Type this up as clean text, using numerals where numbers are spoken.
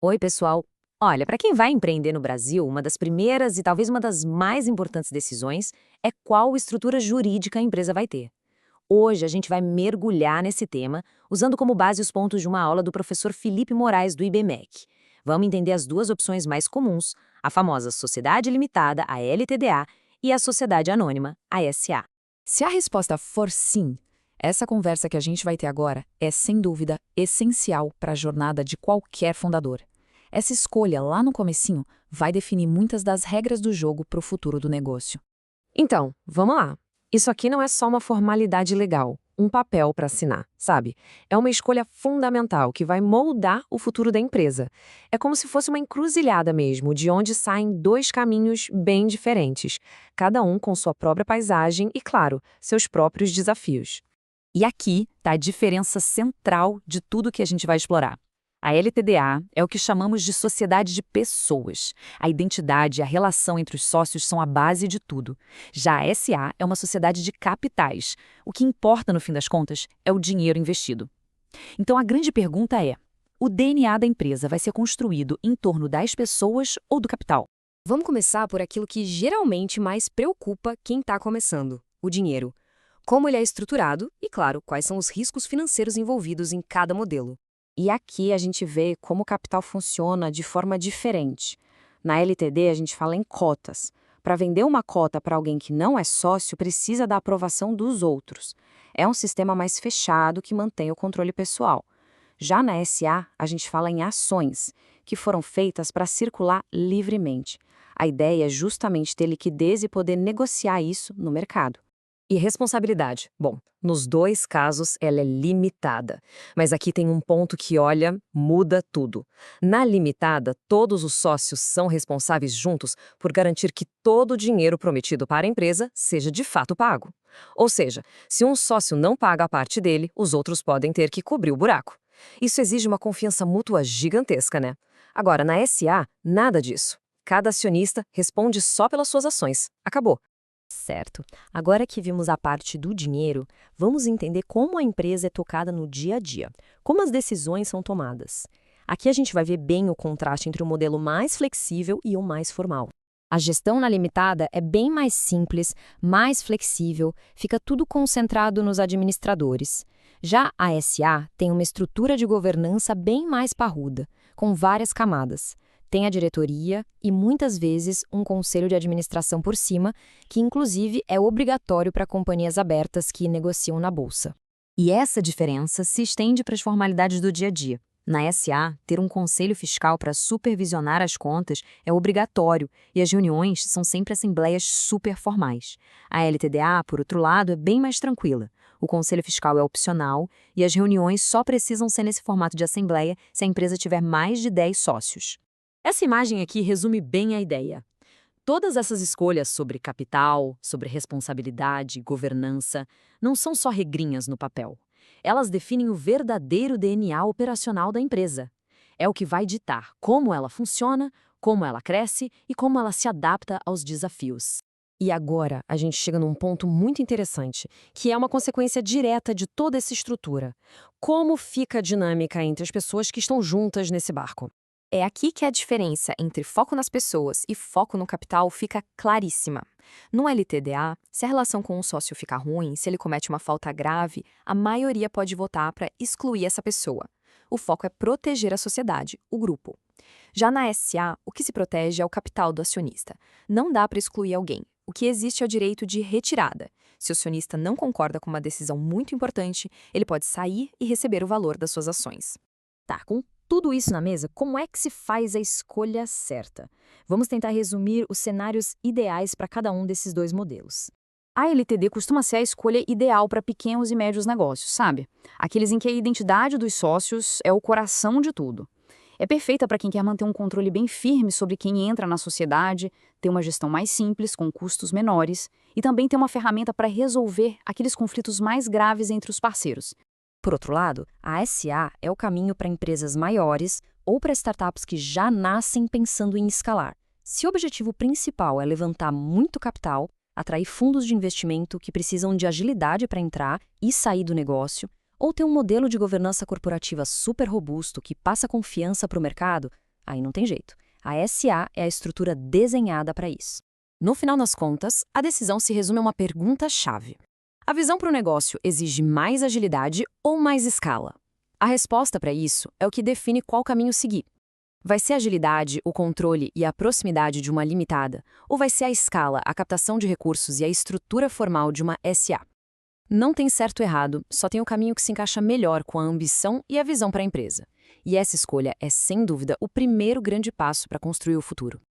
Oi, pessoal. Olha, para quem vai empreender no Brasil, uma das primeiras e talvez uma das mais importantes decisões é qual estrutura jurídica a empresa vai ter. Hoje a gente vai mergulhar nesse tema, usando como base os pontos de uma aula do professor Felipe Moraes, do IBMEC. Vamos entender as duas opções mais comuns, a famosa Sociedade Limitada, a LTDA, e a Sociedade Anônima, a SA. Se a resposta for sim, essa conversa que a gente vai ter agora é, sem dúvida, essencial para a jornada de qualquer fundador. Essa escolha lá no comecinho vai definir muitas das regras do jogo para o futuro do negócio. Então, vamos lá. Isso aqui não é só uma formalidade legal, um papel para assinar, sabe? É uma escolha fundamental que vai moldar o futuro da empresa. É como se fosse uma encruzilhada mesmo, de onde saem dois caminhos bem diferentes, cada um com sua própria paisagem e, claro, seus próprios desafios. E aqui está a diferença central de tudo que a gente vai explorar. A LTDA é o que chamamos de sociedade de pessoas. A identidade e a relação entre os sócios são a base de tudo. Já a SA é uma sociedade de capitais. O que importa, no fim das contas, é o dinheiro investido. Então a grande pergunta é: o DNA da empresa vai ser construído em torno das pessoas ou do capital? Vamos começar por aquilo que geralmente mais preocupa quem está começando: o dinheiro. Como ele é estruturado e, claro, quais são os riscos financeiros envolvidos em cada modelo. E aqui a gente vê como o capital funciona de forma diferente. Na LTD, a gente fala em cotas. Para vender uma cota para alguém que não é sócio, precisa da aprovação dos outros. É um sistema mais fechado que mantém o controle pessoal. Já na SA, a gente fala em ações, que foram feitas para circular livremente. A ideia é justamente ter liquidez e poder negociar isso no mercado. E responsabilidade? Bom, nos dois casos ela é limitada. Mas aqui tem um ponto que, olha, muda tudo. Na limitada, todos os sócios são responsáveis juntos por garantir que todo o dinheiro prometido para a empresa seja de fato pago. Ou seja, se um sócio não paga a parte dele, os outros podem ter que cobrir o buraco. Isso exige uma confiança mútua gigantesca, né? Agora, na SA, nada disso. Cada acionista responde só pelas suas ações. Acabou. Certo. Agora que vimos a parte do dinheiro, vamos entender como a empresa é tocada no dia a dia, como as decisões são tomadas. Aqui a gente vai ver bem o contraste entre o modelo mais flexível e o mais formal. A gestão na limitada é bem mais simples, mais flexível, fica tudo concentrado nos administradores. Já a SA tem uma estrutura de governança bem mais parruda, com várias camadas. Tem a diretoria e, muitas vezes, um conselho de administração por cima, que inclusive é obrigatório para companhias abertas que negociam na bolsa. E essa diferença se estende para as formalidades do dia a dia. Na SA, ter um conselho fiscal para supervisionar as contas é obrigatório e as reuniões são sempre assembleias super formais. A LTDA, por outro lado, é bem mais tranquila. O conselho fiscal é opcional e as reuniões só precisam ser nesse formato de assembleia se a empresa tiver mais de 10 sócios. Essa imagem aqui resume bem a ideia. Todas essas escolhas sobre capital, sobre responsabilidade, governança, não são só regrinhas no papel. Elas definem o verdadeiro DNA operacional da empresa. É o que vai ditar como ela funciona, como ela cresce e como ela se adapta aos desafios. E agora a gente chega num ponto muito interessante, que é uma consequência direta de toda essa estrutura. Como fica a dinâmica entre as pessoas que estão juntas nesse barco? É aqui que a diferença entre foco nas pessoas e foco no capital fica claríssima. No LTDA, se a relação com um sócio ficar ruim, se ele comete uma falta grave, a maioria pode votar para excluir essa pessoa. O foco é proteger a sociedade, o grupo. Já na SA, o que se protege é o capital do acionista. Não dá para excluir alguém. O que existe é o direito de retirada. Se o acionista não concorda com uma decisão muito importante, ele pode sair e receber o valor das suas ações. Tá, com tudo isso na mesa, como é que se faz a escolha certa? Vamos tentar resumir os cenários ideais para cada um desses dois modelos. A LTD costuma ser a escolha ideal para pequenos e médios negócios, sabe? Aqueles em que a identidade dos sócios é o coração de tudo. É perfeita para quem quer manter um controle bem firme sobre quem entra na sociedade, ter uma gestão mais simples, com custos menores, e também ter uma ferramenta para resolver aqueles conflitos mais graves entre os parceiros. Por outro lado, a SA é o caminho para empresas maiores ou para startups que já nascem pensando em escalar. Se o objetivo principal é levantar muito capital, atrair fundos de investimento que precisam de agilidade para entrar e sair do negócio, ou ter um modelo de governança corporativa super robusto que passa confiança para o mercado, Aí não tem jeito. A SA é a estrutura desenhada para isso. No final das contas, a decisão se resume a uma pergunta-chave. A visão para o negócio exige mais agilidade ou mais escala? A resposta para isso é o que define qual caminho seguir. Vai ser a agilidade, o controle e a proximidade de uma limitada, ou vai ser a escala, a captação de recursos e a estrutura formal de uma SA? Não tem certo ou errado, só tem o caminho que se encaixa melhor com a ambição e a visão para a empresa. E essa escolha é, sem dúvida, o primeiro grande passo para construir o futuro.